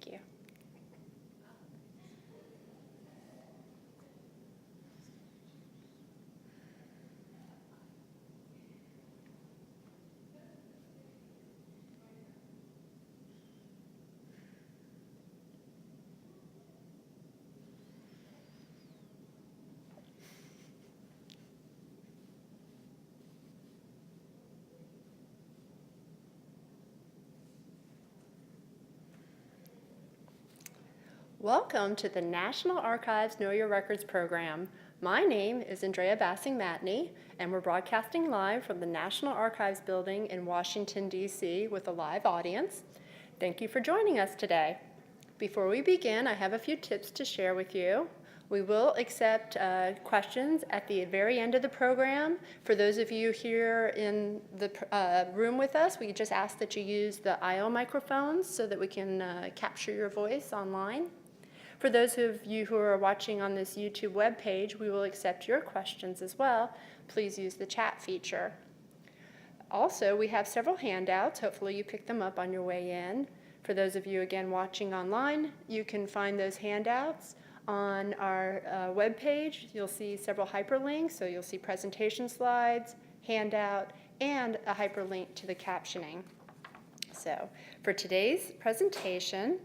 Thank you. Welcome to the National Archives Know Your Records program. My name is Andrea Bassing-Matney, and we're broadcasting live from the National Archives building in Washington, D.C. with a live audience. Thank you for joining us today. Before we begin, I have a few tips to share with you. We will accept questions at the very end of the program. For those of you here in the room with us, we just ask that you use the IO microphones so that we can capture your voice online. For those of you who are watching on this YouTube webpage, we will accept your questions as well. Please use the chat feature. Also, we have several handouts. Hopefully you picked them up on your way in. For those of you, again, watching online, you can find those handouts on our webpage. You'll see several hyperlinks, so you'll see presentation slides, handout, and a hyperlink to the captioning. So for today's presentation,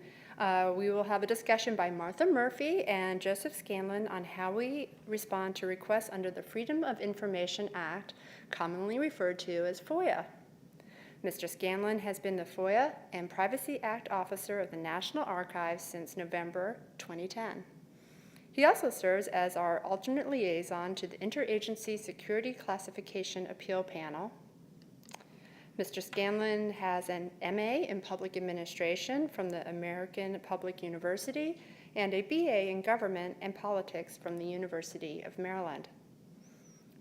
we will have a discussion by Martha Murphy and Joseph Scanlon on how we respond to requests under the Freedom of Information Act, commonly referred to as FOIA. Mr. Scanlon has been the FOIA and Privacy Act Officer of the National Archives since November 2010. He also serves as our alternate liaison to the Interagency Security Classification Appeal Panel. Mr. Scanlon has an MA in Public Administration from the American Public University and a BA in Government and Politics from the University of Maryland.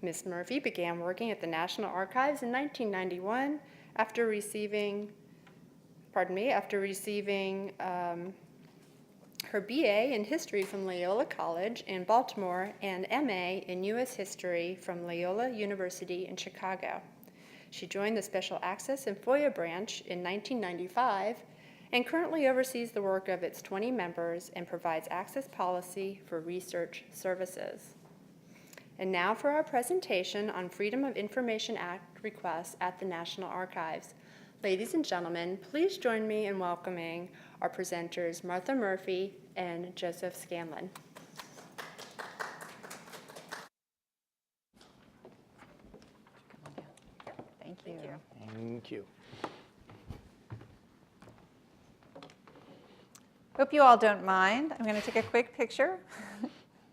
Ms. Murphy began working at the National Archives in 1991 after receiving her BA in History from Loyola College in Baltimore and MA in U.S. History from Loyola University in Chicago. She joined the Special Access and FOIA branch in 1995 and currently oversees the work of its 20 members and provides access policy for research services. And now for our presentation on Freedom of Information Act requests at the National Archives. Ladies and gentlemen, please join me in welcoming our presenters, Martha Murphy and Joseph Scanlon. Thank you. Hope you all don't mind. I'm going to take a quick picture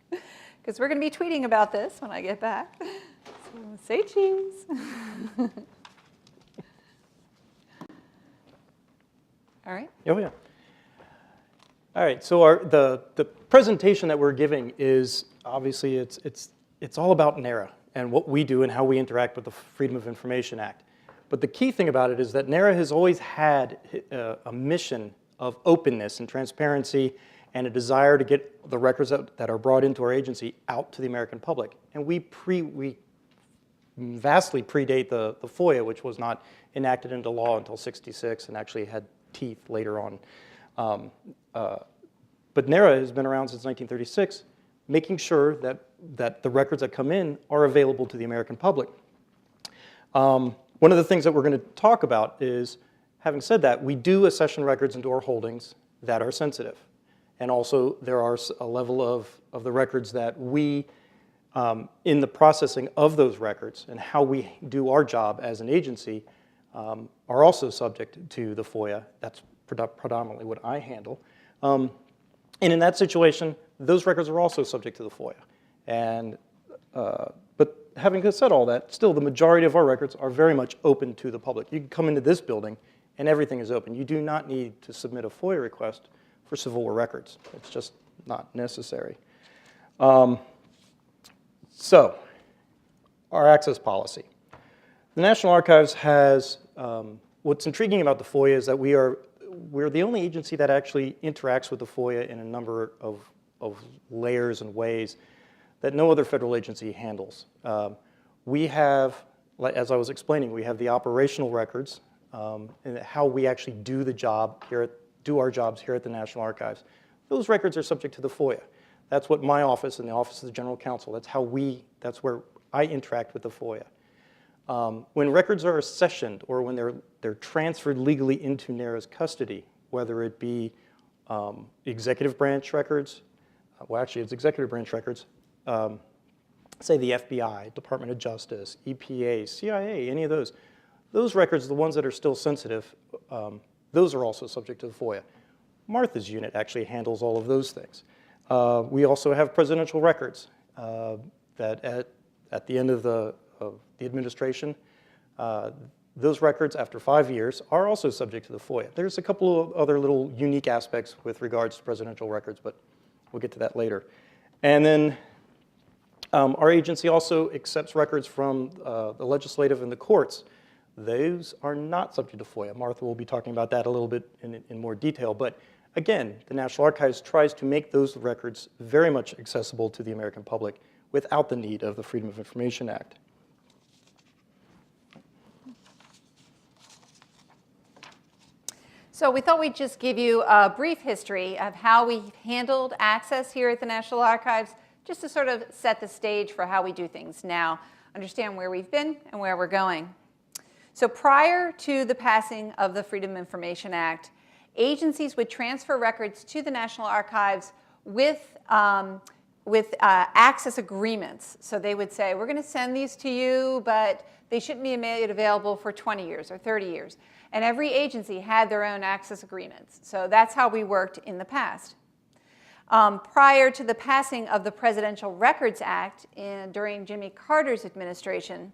because we're going to be tweeting about this when I get back. So say cheese. All right. Oh, yeah. All right, so the presentation that we're giving is obviously it's all about NARA and what we do and how we interact with the Freedom of Information Act. But the key thing about it is that NARA has always had a mission of openness and transparency and a desire to get the records that are brought into our agency out to the American public. And we vastly predate the FOIA, which was not enacted into law until '66 and actually had teeth later on. But NARA has been around since 1936, making sure that the records that come in are available to the American public. One of the things that we're going to talk about is, having said that, we do accession records into our holdings that are sensitive. And also there are a level of the records that we, in the processing of those records and how we do our job as an agency, are also subject to the FOIA. That's predominantly what I handle. And in that situation, those records are also subject to the FOIA. And but having said all that, still the majority of our records are very much open to the public. You can come into this building and everything is open. You do not need to submit a FOIA request for Civil War records. It's just not necessary. So, our access policy. The National Archives has, what's intriguing about the FOIA is that we're the only agency that actually interacts with the FOIA in a number of layers and ways that no other federal agency handles. We have, as I was explaining, we have the operational records and how we actually do the job here do our jobs here at the National Archives. Those records are subject to the FOIA. That's what my office and the Office of the General Counsel, that's where I interact with the FOIA. When records are accessioned or when they're transferred legally into NARA's custody, whether it be executive branch records, well, actually, it's executive branch records, say the FBI, Department of Justice, EPA, CIA, any of those records, the ones that are still sensitive, those are also subject to the FOIA. Martha's unit actually handles all of those things. We also have presidential records that at the end of the administration, those records after 5 years are also subject to the FOIA. There's a couple of other little unique aspects with regards to presidential records, but we'll get to that later. And then our agency also accepts records from the legislative and the courts. Those are not subject to FOIA. Martha will be talking about that a little bit in more detail, but again, the National Archives tries to make those records very much accessible to the American public without the need of the Freedom of Information Act. So we thought we'd just give you a brief history of how we handled access here at the National Archives, just to sort of set the stage for how we do things now, understand where we've been and where we're going. So prior to the passing of the Freedom of Information Act, agencies would transfer records to the National Archives with access agreements. So they would say, we're going to send these to you, but they shouldn't be made available for 20 years or 30 years. And every agency had their own access agreements. So that's how we worked in the past. Prior to the passing of the Presidential Records Act during Jimmy Carter's administration,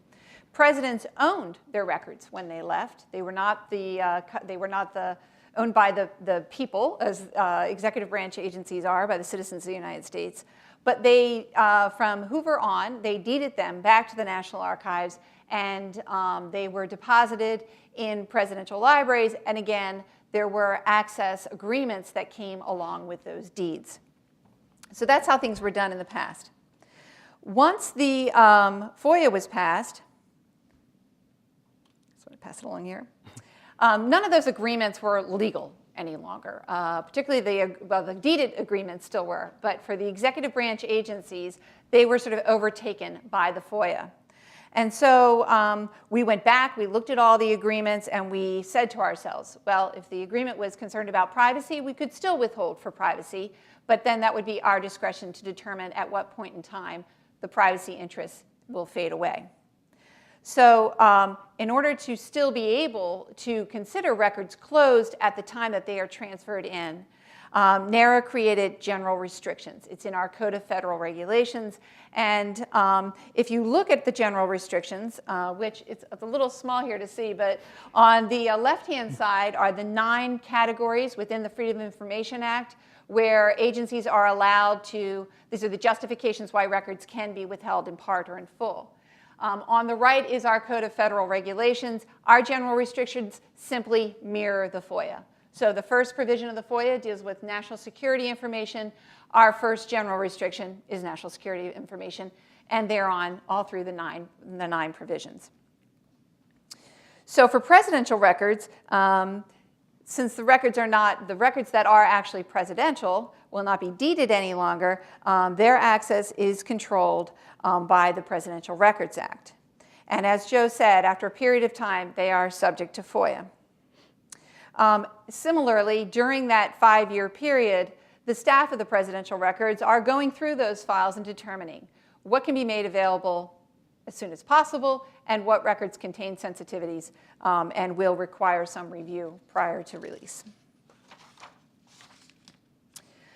presidents owned their records when they left. They were not owned by the people, as executive branch agencies are by the citizens of the United States. But they, from Hoover on, they deeded them back to the National Archives, and they were deposited in presidential libraries. And again, there were access agreements that came along with those deeds. So that's how things were done in the past. Once the FOIA was passed, so I'm going to pass it along here. None of those agreements were legal any longer. Particularly the deeded agreements still were, but for the executive branch agencies, they were sort of overtaken by the FOIA. And so we went back, we looked at all the agreements, and we said to ourselves, well, if the agreement was concerned about privacy, we could still withhold for privacy, but then that would be our discretion to determine at what point in time the privacy interests will fade away. So in order to still be able to consider records closed at the time that they are transferred in, NARA created general restrictions. It's in our Code of Federal Regulations. And if you look at the general restrictions, which it's a little small here to see, but on the left-hand side are the 9 categories within the Freedom of Information Act where agencies are allowed to, these are the justifications why records can be withheld in part or in full. On the right is our Code of Federal Regulations. Our general restrictions simply mirror the FOIA. So the first provision of the FOIA deals with national security information. Our first general restriction is national security information, and they're on all through the nine provisions. So for presidential records, since the records that are actually presidential will not be deeded any longer, their access is controlled by the Presidential Records Act. And as Joe said, after a period of time, they are subject to FOIA. Similarly, during that 5-year period, the staff of the presidential records are going through those files and determining what can be made available as soon as possible and what records contain sensitivities and will require some review prior to release.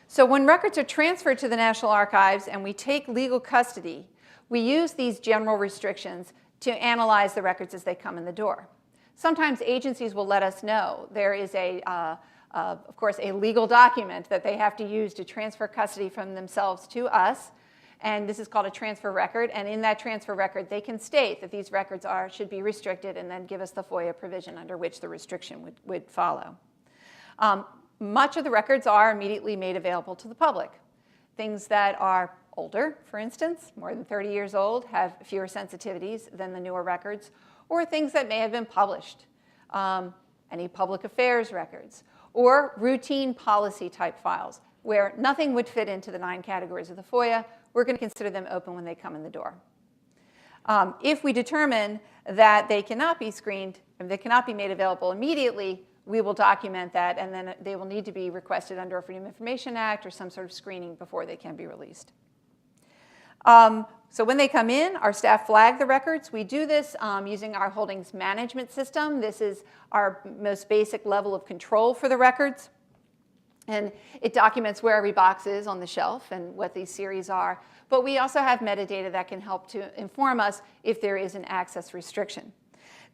So when records are transferred to the National Archives and we take legal custody, we use these general restrictions to analyze the records as they come in the door. Sometimes agencies will let us know there is of course, a legal document that they have to use to transfer custody from themselves to us, and this is called a transfer record. And in that transfer record, they can state that these records should be restricted, and then give us the FOIA provision under which the restriction would follow. Much of the records are immediately made available to the public. Things that are older, for instance, more than 30 years old, have fewer sensitivities than the newer records, or things that may have been published, any public affairs records, or routine policy type files, where nothing would fit into the 9 categories of the FOIA. We're going to consider them open when they come in the door. If we determine that they cannot be screened, and they cannot be made available immediately, we will document that, and then they will need to be requested under a Freedom of Information Act or some sort of screening before they can be released. So when they come in, our staff flag the records. We do this using our holdings management system. This is our most basic level of control for the records. And it documents where every box is on the shelf and what these series are. But we also have metadata that can help to inform us if there is an access restriction.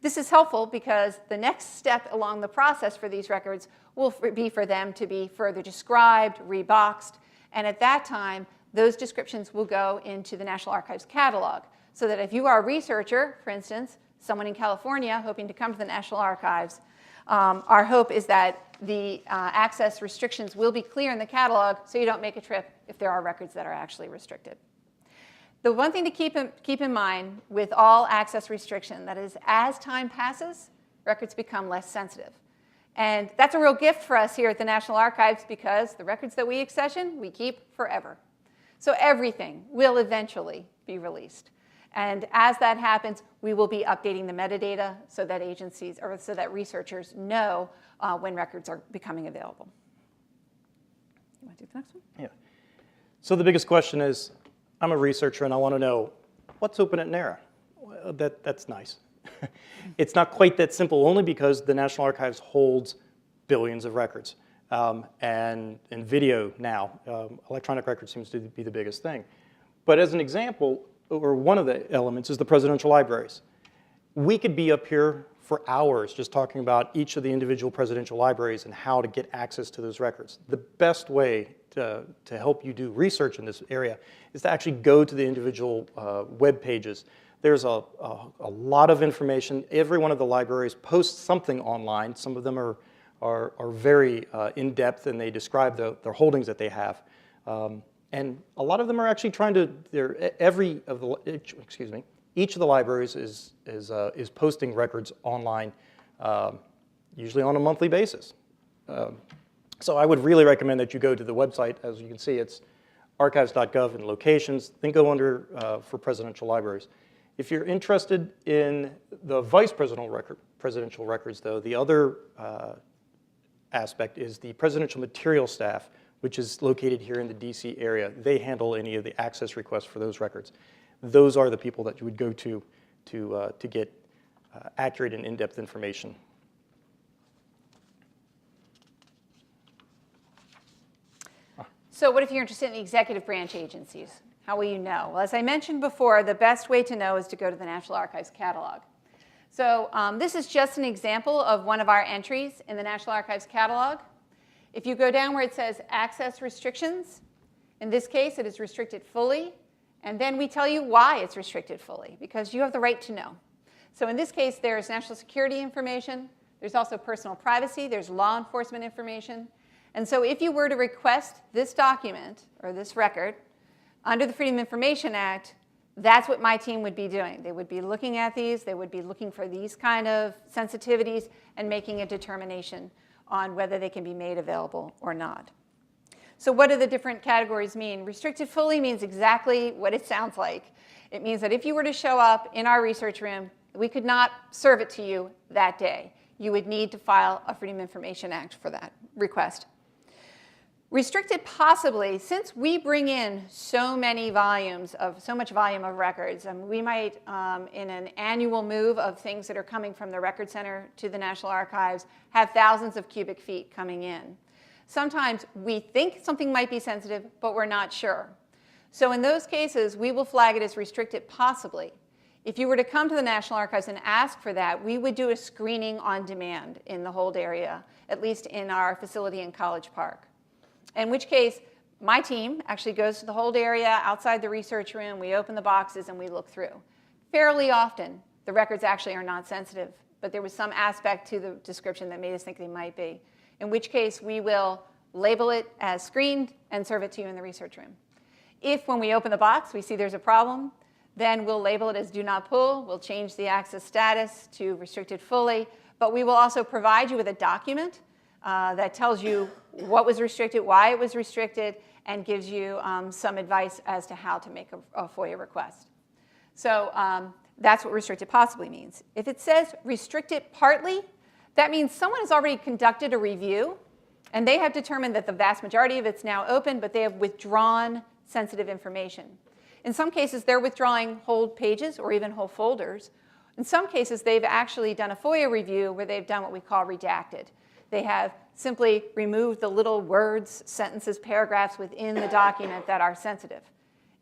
This is helpful because the next step along the process for these records will be for them to be further described, reboxed, and at that time, those descriptions will go into the National Archives catalog. So that if you are a researcher, for instance, someone in California hoping to come to the National Archives, our hope is that the access restrictions will be clear in the catalog so you don't make a trip if there are records that are actually restricted. The one thing to keep in mind with all access restriction, that is, as time passes, records become less sensitive. And that's a real gift for us here at the National Archives because the records that we accession, we keep forever. So everything will eventually be released. And as that happens, we will be updating the metadata so that agencies, or so that researchers know when records are becoming available. You want to do the next one? Yeah. So the biggest question is, I'm a researcher and I want to know what's open at NARA. Well, that's nice. It's not quite that simple, only because the National Archives holds billions of records. And video now, electronic record seems to be the biggest thing. But as an example, or one of the elements is the presidential libraries. We could be up here for hours just talking about each of the individual presidential libraries and how to get access to those records. The best way to help you do research in this area is to actually go to the individual web pages. There's a lot of information. Every one of the libraries posts something online. Some of them are very in-depth, and they describe their holdings that they have. And a lot of them are actually trying to, each of the libraries is posting records online, usually on a monthly basis. So I would really recommend that you go to the website. As you can see, it's archives.gov and locations, then go under for presidential libraries. If you're interested in the vice presidential records, though, the other aspect is the presidential material staff, which is located here in the DC area. They handle any of the access requests for those records. Those are the people that you would go to get accurate and in-depth information. So what if you're interested in the executive branch agencies? How will you know? Well, as I mentioned before, the best way to know is to go to the National Archives catalog. So this is just an example of one of our entries in the National Archives catalog. If you go down where it says access restrictions, in this case it is restricted fully, and then we tell you why it's restricted fully, because you have the right to know. So in this case, there's national security information, there's also personal privacy, there's law enforcement information. And so if you were to request this document, or this record, under the Freedom of Information Act, that's what my team would be doing. They would be looking at these, they would be looking for these kind of sensitivities and making a determination on whether they can be made available or not. So what do the different categories mean? Restricted fully means exactly what it sounds like. It means that if you were to show up in our research room, we could not serve it to you that day. You would need to file a Freedom of Information Act for that request. Restricted possibly, since we bring in so much volume of records, and we might, in an annual move of things that are coming from the Record Center to the National Archives, have thousands of cubic feet coming in. Sometimes we think something might be sensitive, but we're not sure. So in those cases, we will flag it as restricted possibly. If you were to come to the National Archives and ask for that, we would do a screening on demand in the hold area, at least in our facility in College Park. In which case, my team actually goes to the hold area outside the research room, we open the boxes, and we look through. Fairly often, the records actually are not sensitive, but there was some aspect to the description that made us think they might be, in which case we will label it as screened and serve it to you in the research room. If, when we open the box, we see there's a problem, then we'll label it as do not pull, we'll change the access status to restricted fully, but we will also provide you with a document that tells you what was restricted, why it was restricted, and gives you some advice as to how to make a FOIA request. So that's what restricted possibly means. If it says restricted partly, that means someone has already conducted a review, and they have determined that the vast majority of it's now open, but they have withdrawn sensitive information. In some cases, they're withdrawing whole pages or even whole folders. In some cases, they've actually done a FOIA review where they've done what we call redacted. They have simply removed the little words, sentences, paragraphs within the document that are sensitive.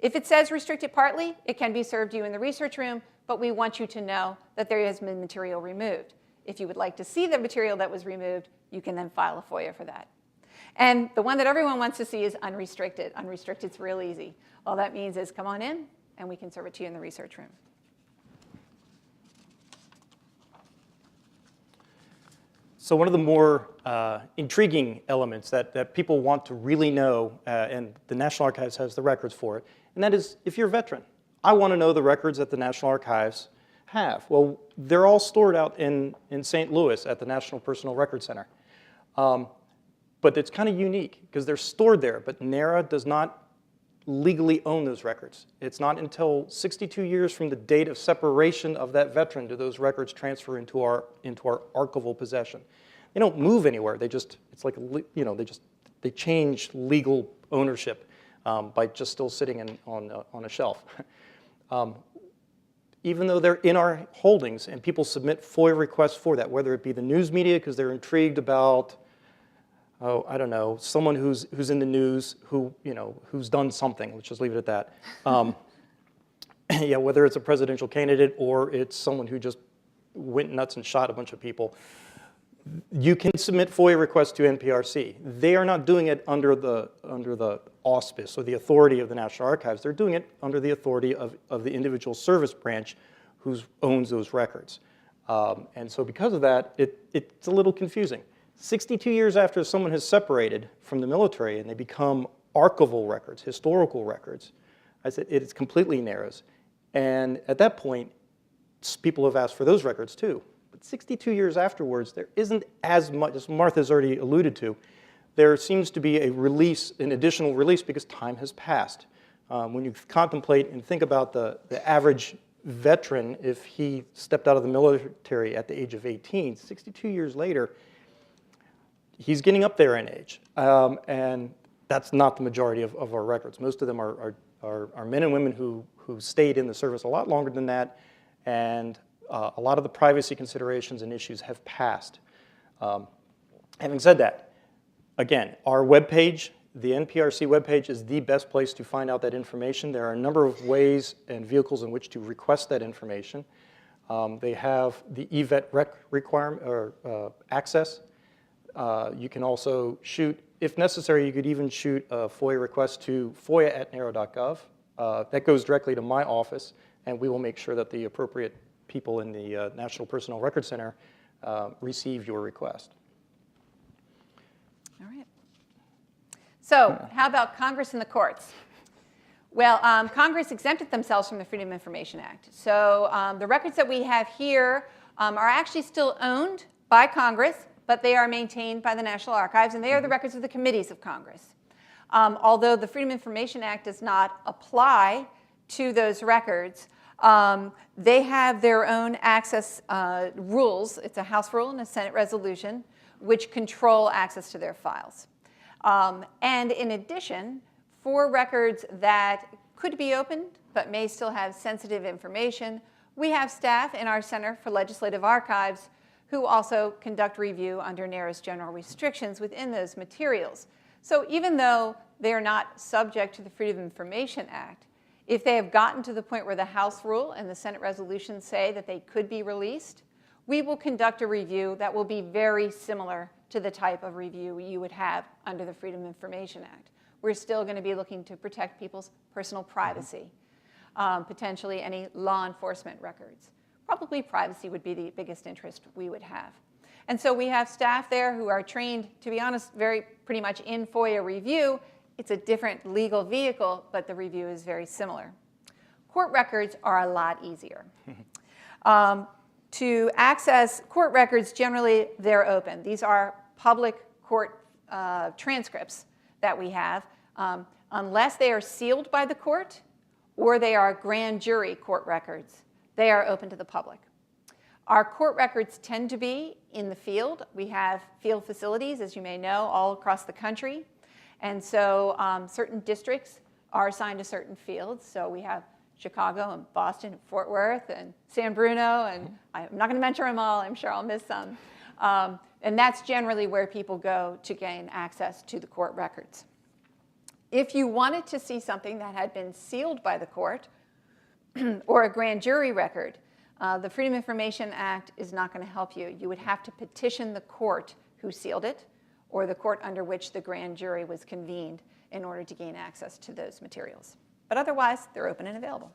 If it says restricted partly, it can be served to you in the research room, but we want you to know that there has been material removed. If you would like to see the material that was removed, you can then file a FOIA for that. And the one that everyone wants to see is unrestricted. Unrestricted is real easy. All that means is come on in, and we can serve it to you in the research room. So one of the more intriguing elements that people want to really know, and the National Archives has the records for it, and that is if you're a veteran. I want to know the records that the National Archives have. Well, they're all stored out in St. Louis at the National Personal Record Center. But it's kind of unique because they're stored there, but NARA does not legally own those records. It's not until 62 years from the date of separation of that veteran do those records transfer into our archival possession. They don't move anywhere. They just, it's like, you know, they change legal ownership by just still sitting on a shelf. Even though they're in our holdings and people submit FOIA requests for that, whether it be the news media because they're intrigued about, oh, I don't know, someone who's in the news who's done something. Let's just leave it at that. Yeah, whether it's a presidential candidate or it's someone who just went nuts and shot a bunch of people, you can submit FOIA requests to NPRC. They are not doing it under the auspice or the authority of the National Archives. They're doing it under the authority of the individual service branch who owns those records. And so because of that, it's a little confusing. 62 years after someone has separated from the military and they become archival records, historical records, I said it's completely narrows. And at that point, people have asked for those records too. But 62 years afterwards, there isn't as much, as Martha's already alluded to, there seems to be a release, an additional release because time has passed. When you contemplate and think about the average veteran, if he stepped out of the military at the age of 18, 62 years later, he's getting up there in age, and that's not the majority of our records. Most of them are men and women who stayed in the service a lot longer than that, and a lot of the privacy considerations and issues have passed. Having said that, again, our webpage, the NPRC webpage, is the best place to find out that information. There are a number of ways and vehicles in which to request that information. They have the EVET requirement or access. You can also shoot, if necessary, you could even shoot a FOIA request to foia@nara.gov. That goes directly to my office, and we will make sure that the appropriate people in the National Personal Record Center receive your request. All right. So how about Congress and the courts? Well, Congress exempted themselves from the Freedom of Information Act. So the records that we have here are actually still owned by Congress, but they are maintained by the National Archives, and they are the records of the committees of Congress. Although the Freedom of Information Act does not apply to those records, they have their own access rules. It's a House rule and a Senate resolution which control access to their files. And in addition, for records that could be opened but may still have sensitive information, we have staff in our Center for Legislative Archives who also conduct review under NARA's general restrictions within those materials. So even though they are not subject to the Freedom of Information Act, if they have gotten to the point where the House rule and the Senate resolution say that they could be released, we will conduct a review that will be very similar to the type of review you would have under the Freedom of Information Act. We're still going to be looking to protect people's personal privacy, potentially any law enforcement records. Probably privacy would be the biggest interest we would have. And so we have staff there who are trained, to be honest, pretty much in FOIA review. It's a different legal vehicle, but the review is very similar. Court records are a lot easier. To access court records, generally they're open. These are public court transcripts that we have, unless they are sealed by the court or they are grand jury court records, they are open to the public. Our court records tend to be in the field. We have field facilities, as you may know, all across the country. And so certain districts are assigned to certain fields. So we have Chicago and Boston and Fort Worth and San Bruno, and I'm not going to mention them all. I'm sure I'll miss some. And that's generally where people go to gain access to the court records. If you wanted to see something that had been sealed by the court or a grand jury record, the Freedom of Information Act is not going to help you. You would have to petition the court who sealed it or the court under which the grand jury was convened in order to gain access to those materials. But otherwise, they're open and available.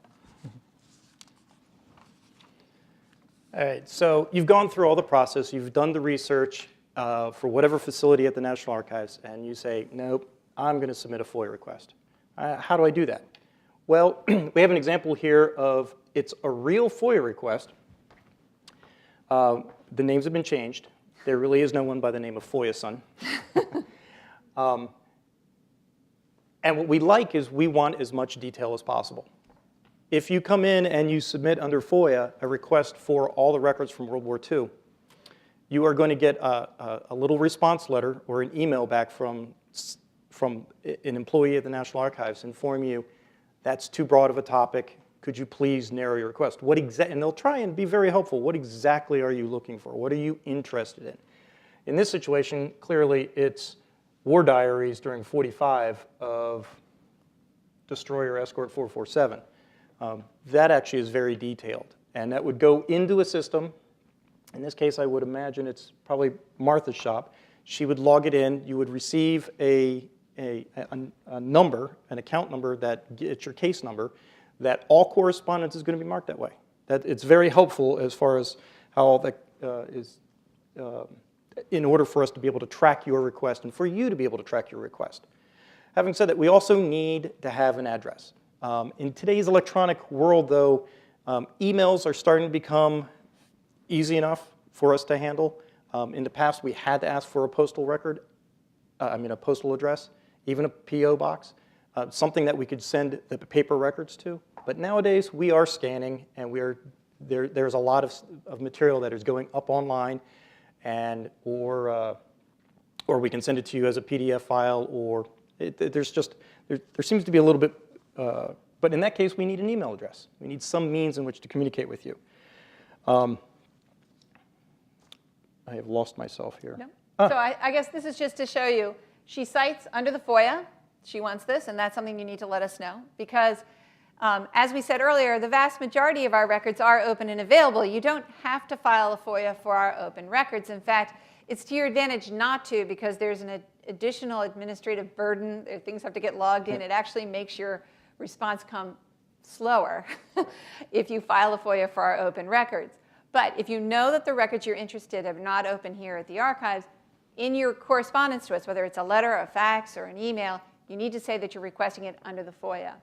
All right, so you've gone through all the process, you've done the research for whatever facility at the National Archives, and you say, nope, I'm going to submit a FOIA request. How do I do that? Well, we have an example here of it's a real FOIA request. The names have been changed. There really is no one by the name of FOIA Son. And what we like is we want as much detail as possible. If you come in and you submit under FOIA a request for all the records from World War II, you are going to get a little response letter or an email back from an employee at the National Archives informing you that's too broad of a topic. Could you please narrow your request? And they'll try and be very helpful. What exactly are you looking for? What are you interested in? In this situation, clearly it's war diaries during 45 of Destroyer Escort 447. That actually is very detailed. And that would go into a system. In this case, I would imagine it's probably Martha's shop. She would log it in. You would receive a number, an account number, it's your case number, that all correspondence is going to be marked that way. That it's very helpful as far as how all that is in order for us to be able to track your request and for you to be able to track your request. Having said that, we also need to have an address. In today's electronic world, though, emails are starting to become easy enough for us to handle. In the past, we had to ask for a postal record, a postal address, even a P.O. box, something that we could send the paper records to. But nowadays, we are scanning, and there's a lot of material that is going up online, and or we can send it to you as a PDF file, or there seems to be a little bit. But in that case, we need an email address. We need some means in which to communicate with you. I have lost myself here. No. So I guess this is just to show you. She cites under the FOIA, she wants this, and that's something you need to let us know. Because as we said earlier, the vast majority of our records are open and available. You don't have to file a FOIA for our open records. In fact, it's to your advantage not to, because there's an additional administrative burden. Things have to get logged in. It actually makes your response come slower if you file a FOIA for our open records. But if you know that the records you're interested in are not open here at the archives, in your correspondence to us, whether it's a letter, a fax, or an email, you need to say that you're requesting it under the FOIA.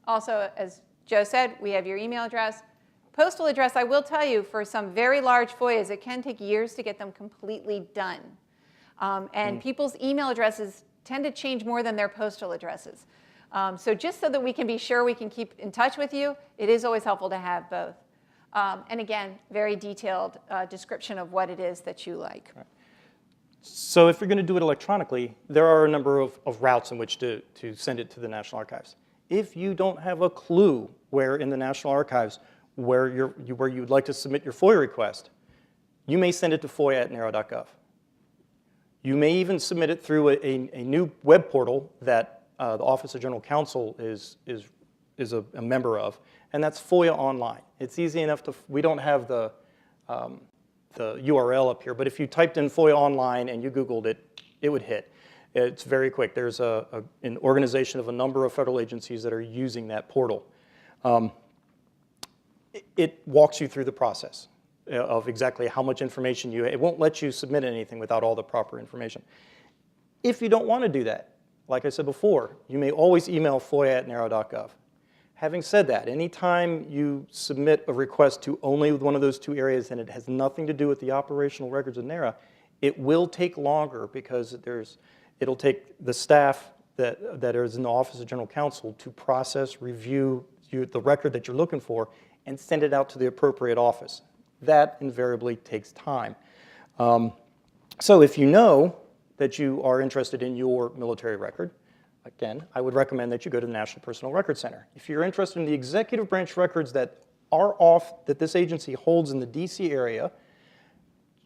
Also, as Joe said, we have your email address. Postal address, I will tell you, for some very large FOIAs, it can take years to get them completely done. And people's email addresses tend to change more than their postal addresses. So just so that we can be sure we can keep in touch with you, it is always helpful to have both. And again, very detailed description of what it is that you like. Right. So if you're going to do it electronically, there are a number of routes in which to send it to the National Archives. If you don't have a clue where in the National Archives where you'd like to submit your FOIA request, you may send it to FOIA@NARA.gov. You may even submit it through a new web portal that the Office of General Counsel is a member of, and that's FOIA Online. It's easy enough we don't have the URL up here, but if you typed in FOIA Online and you Googled it, it would hit. It's very quick. There's an organization of a number of federal agencies that are using that portal. It walks you through the process of exactly how much information it won't let you submit anything without all the proper information. If you don't want to do that, like I said before, you may always email FOIA@NARA.gov. Having said that, anytime you submit a request to only one of those two areas and it has nothing to do with the operational records of NARA, It will take longer because it'll take the staff that is in the Office of General Counsel to process, review the record that you're looking for, and send it out to the appropriate office. That invariably takes time. So if you know that you are interested in your military record, again, I would recommend that you go to the National Personnel Records Center. If you're interested in the executive branch records that this agency holds in the DC area,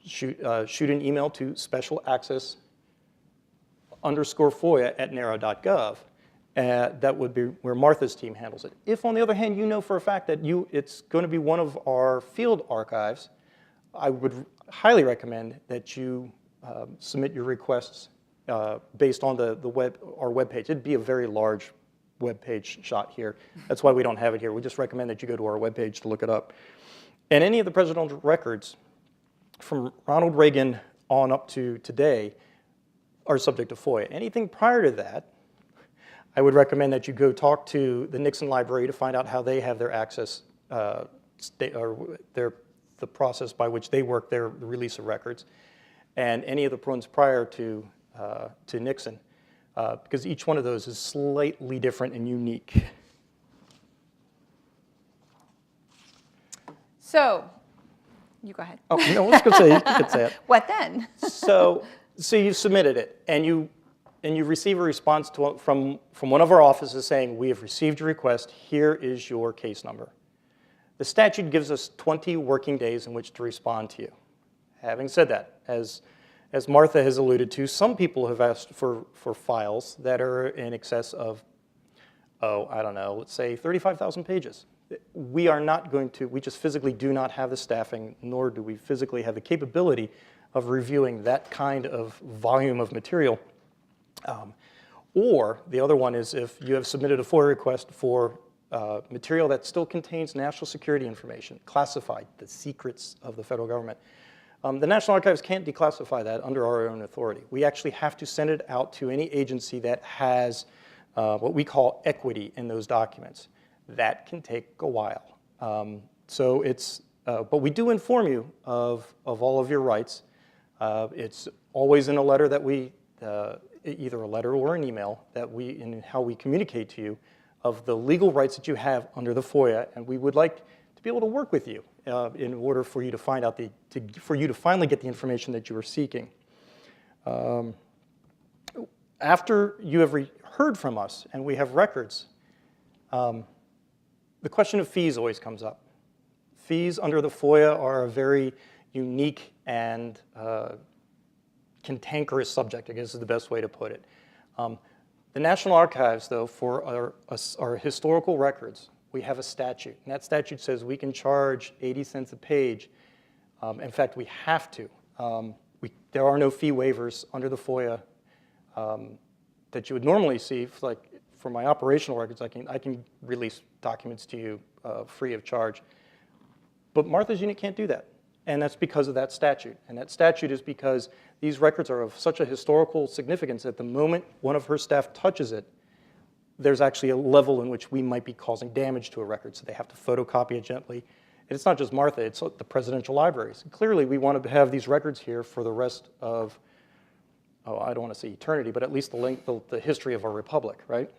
shoot an email to specialaccess_FOIA@nara.gov. That would be where Martha's team handles it. If, on the other hand, you know for a fact that it's going to be one of our field archives, I would highly recommend that you submit your requests based on our web page. It'd be a very large web page shot here. That's why we don't have it here. We just recommend that you go to our web page to look it up. And any of the presidential records from Ronald Reagan on up to today are subject to FOIA. Anything prior to that, I would recommend that you go talk to the Nixon Library to find out how they have their access, the process by which they work their release of records, and any of the ones prior to Nixon, because each one of those is slightly different and unique. So, you go ahead. Oh, no, I was going to say, you could say it. What then? So you submitted it, and you receive a response from one of our offices saying, we have received your request, here is your case number. The statute gives us 20 working days in which to respond to you. Having said that, as Martha has alluded to, some people have asked for files that are in excess of, I don't know, let's say 35,000 pages. We just physically do not have the staffing, nor do we physically have the capability of reviewing that kind of volume of material. Or the other one is if you have submitted a FOIA request for material that still contains national security information, classified, the secrets of the federal government. The National Archives can't declassify that under our own authority. We actually have to send it out to any agency that has what we call equity in those documents. That can take a while. But we do inform you of all of your rights. It's always in a letter that either a letter or an email in how we communicate to you of the legal rights that you have under the FOIA, and we would like to be able to work with you in order for you to find out for you to finally get the information that you are seeking. After you have heard from us and we have records, the question of fees always comes up. Fees under the FOIA are a very unique and cantankerous subject, I guess is the best way to put it. The National Archives, though, for our historical records, we have a statute. And that statute says we can charge 80 cents a page. In fact, we have to. There are no fee waivers under the FOIA that you would normally see. Like for my operational records, I can release documents to you free of charge. But Martha's unit can't do that. And that's because of that statute. And that statute is because these records are of such a historical significance that the moment one of her staff touches it, there's actually a level in which we might be causing damage to a record. So they have to photocopy it gently. And it's not just Martha, it's the presidential libraries. And clearly, we want to have these records here for the rest of, I don't want to say eternity, but at least the history of our republic, right?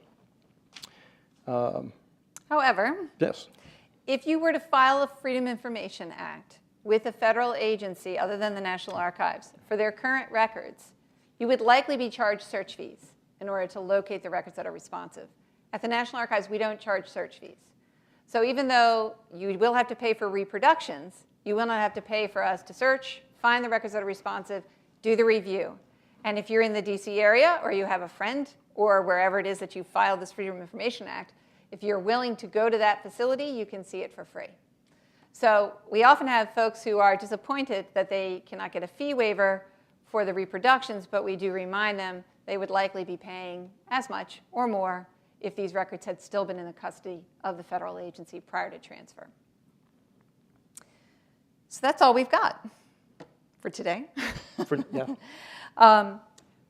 However, yes. If you were to file a Freedom Information Act with a federal agency other than the National Archives for their current records, you would likely be charged search fees in order to locate the records that are responsive. At the National Archives, we don't charge search fees. So even though you will have to pay for reproductions, you will not have to pay for us to search, find the records that are responsive, do the review. And if you're in the DC area or you have a friend or wherever it is that you filed this Freedom of Information Act, if you're willing to go to that facility, you can see it for free. So we often have folks who are disappointed that they cannot get a fee waiver for the reproductions, but we do remind them they would likely be paying as much or more if these records had still been in the custody of the federal agency prior to transfer. So that's all we've got for today.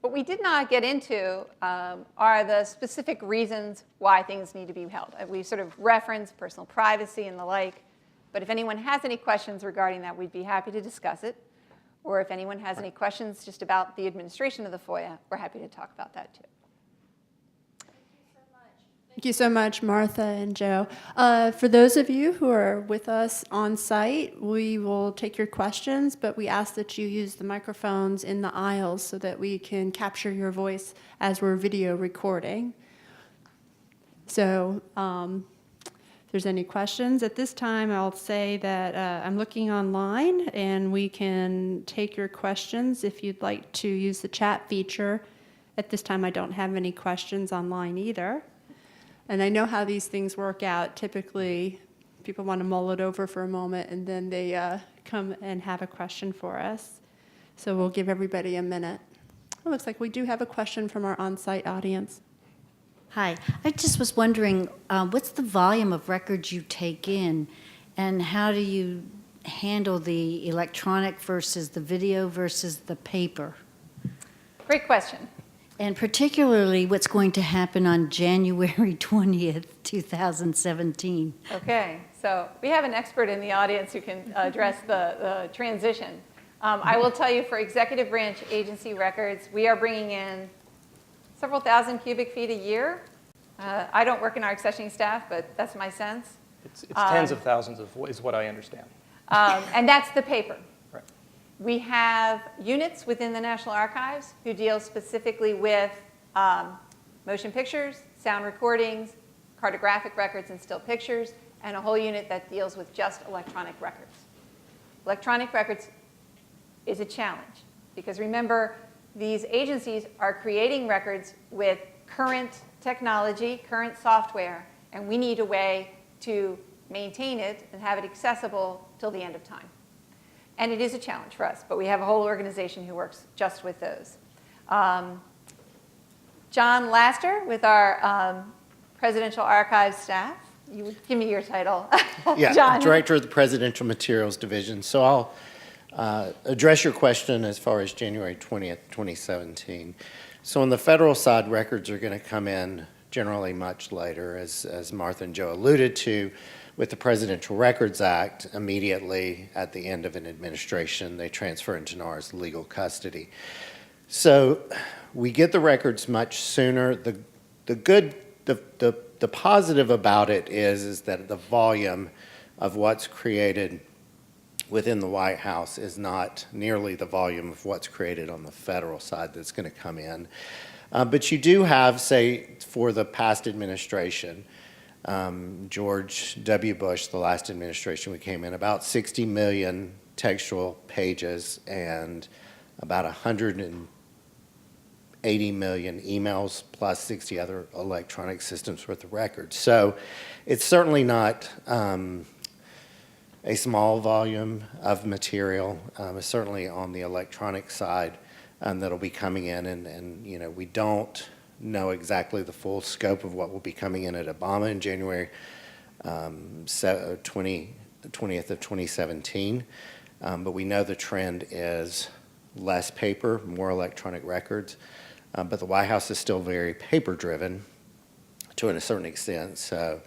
What we did not get into are the specific reasons why things need to be held. We sort of referenced personal privacy and the like, but if anyone has any questions regarding that, we'd be happy to discuss it. or if anyone has any questions just about the administration of the FOIA, we're happy to talk about that too. Thank you so much, Martha and Joe. For those of you who are with us on site, we will take your questions, but we ask that you use the microphones in the aisles so that we can capture your voice as we're video recording. So if there's any questions at this time, I'll say that I'm looking online and we can take your questions if you'd like to use the chat feature. At this time, I don't have any questions online either. And I know how these things work out. Typically, people want to mull it over for a moment, and then they come and have a question for us. So we'll give everybody a minute. It looks like we do have a question from our on-site audience. Hi, I just was wondering, what's the volume of records you take in, and how do you handle the electronic versus the video versus the paper? Great question. And particularly what's going to happen on January 20th, 2017. Okay, so we have an expert in the audience who can address the transition. I will tell you, for executive branch agency records, we are bringing in several thousand cubic feet a year. I don't work in our accessioning staff, but that's my sense. It's tens of thousands is what I understand. And that's the paper. Right. We have units within the National Archives who deal specifically with motion pictures, sound recordings, cartographic records, and still pictures, and a whole unit that deals with just electronic records. Electronic records is a challenge because remember, these agencies are creating records with current technology, current software, and we need a way to maintain it and have it accessible till the end of time. And it is a challenge for us, but we have a whole organization who works just with those. John Laster with our Presidential Archives staff. You would give me your title. Yeah, John. Director of the Presidential Materials Division. So I'll address your question as far as January 20th, 2017. So on the federal side, records are going to come in generally much later, as Martha and Joe alluded to. With the Presidential Records Act, immediately at the end of an administration, they transfer into NAR's legal custody. So we get the records much sooner. The positive about it is that the volume of what's created within the White House is not nearly the volume of what's created on the federal side that's going to come in. But you do have, say, for the past administration, George W. Bush, the last administration we came in, about 60 million textual pages and about 180 million emails plus 60 other electronic systems worth of records. So it's certainly not a small volume of material, certainly on the electronic side that'll be coming in, and you know, we don't know exactly the full scope of what will be coming in at Obama in January 20th of 2017, but we know the trend is less paper, more electronic records, but the White House is still very paper-driven to a certain extent, so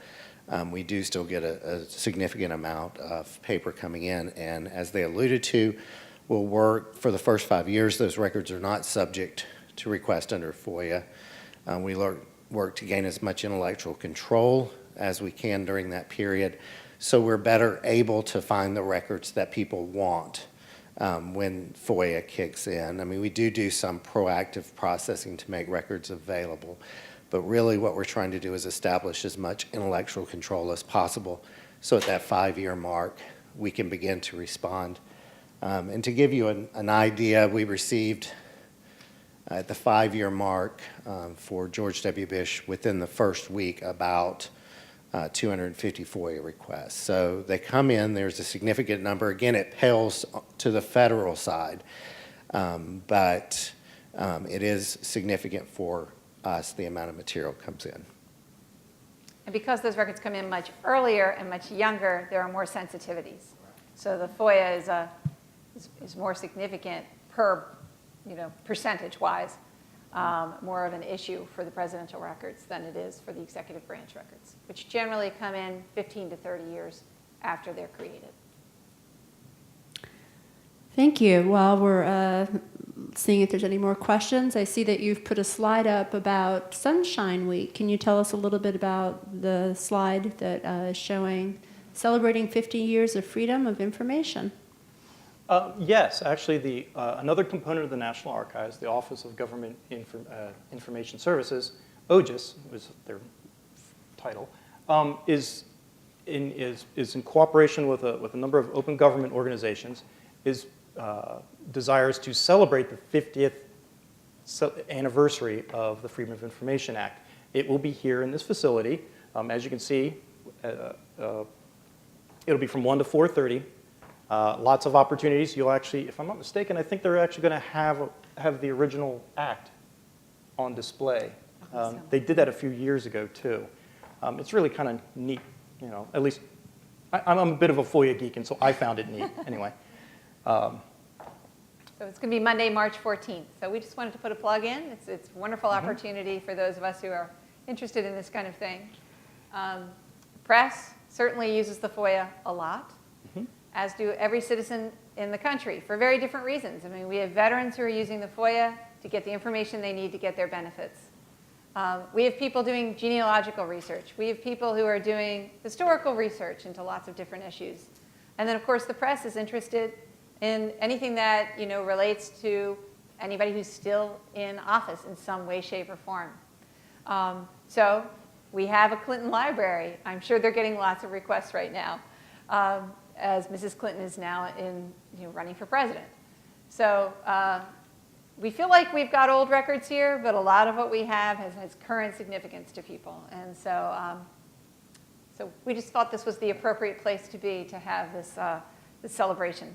we do still get a significant amount of paper coming in, and as they alluded to, we'll work for the first 5 years. Those records are not subject to request under FOIA. We work to gain as much intellectual control as we can during that period, so we're better able to find the records that people want when FOIA kicks in. I mean, we do some proactive processing to make records available, but really what we're trying to do is establish as much intellectual control as possible so at that 5-year mark we can begin to respond. And to give you an idea, we received at the 5-year mark for George W. Bush within the first week about 250 FOIA requests. So they come in, there's a significant number. Again, it pales to the federal side, but it is significant for us, the amount of material comes in. And because those records come in much earlier and much younger, there are more sensitivities. So the FOIA is more significant per, percentage-wise, more of an issue for the presidential records than it is for the executive branch records, which generally come in 15 to 30 years after they're created. Thank you. While we're seeing if there's any more questions, I see that you've put a slide up about Sunshine Week. Can you tell us a little bit about the slide that is showing celebrating 50 years of freedom of information? Yes, actually, another component of the National Archives, the Office of Government Information Services, OGIS was their title, is in cooperation with a number of open government organizations, desires to celebrate the 50th anniversary of the Freedom of Information Act. It will be here in this facility. As you can see, it'll be from 1 to 4:30. Lots of opportunities. You'll actually, if I'm not mistaken, I think they're actually going to have the original act on display. They did that a few years ago too. It's really kind of neat, you know. At least I'm a bit of a FOIA geek, and so I found it neat. Anyway. So it's going to be Monday, March 14th. So we just wanted to put a plug in. It's a wonderful opportunity for those of us who are interested in this kind of thing. Press certainly uses the FOIA a lot, as do every citizen in the country for very different reasons. I mean, we have veterans who are using the FOIA to get the information they need to get their benefits. We have people doing genealogical research. We have people who are doing historical research into lots of different issues. And then, of course, the press is interested in anything that relates to anybody who's still in office in some way, shape, or form. So we have a Clinton library. I'm sure they're getting lots of requests right now, as Mrs. Clinton is now running for president. So we feel like we've got old records here, but a lot of what we have has current significance to people. And so, so we just thought this was the appropriate place to be to have this celebration.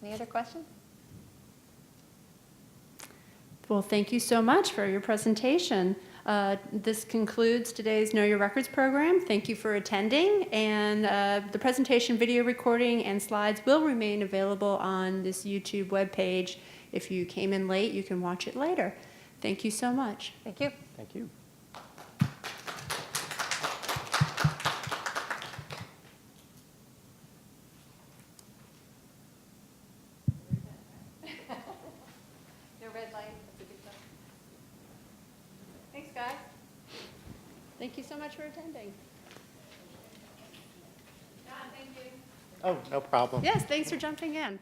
Any other questions? Well, thank you so much for your presentation. This concludes today's Know Your Records program. Thank you for attending, and the presentation video recording and slides will remain available on this YouTube webpage. If you came in late, you can watch it later. Thank you so much. Thank you. Thank you. No red light. That's a good sign. Thanks, guys. Thank you so much for attending. John, thank you. Oh, no problem. Yes, thanks for jumping in.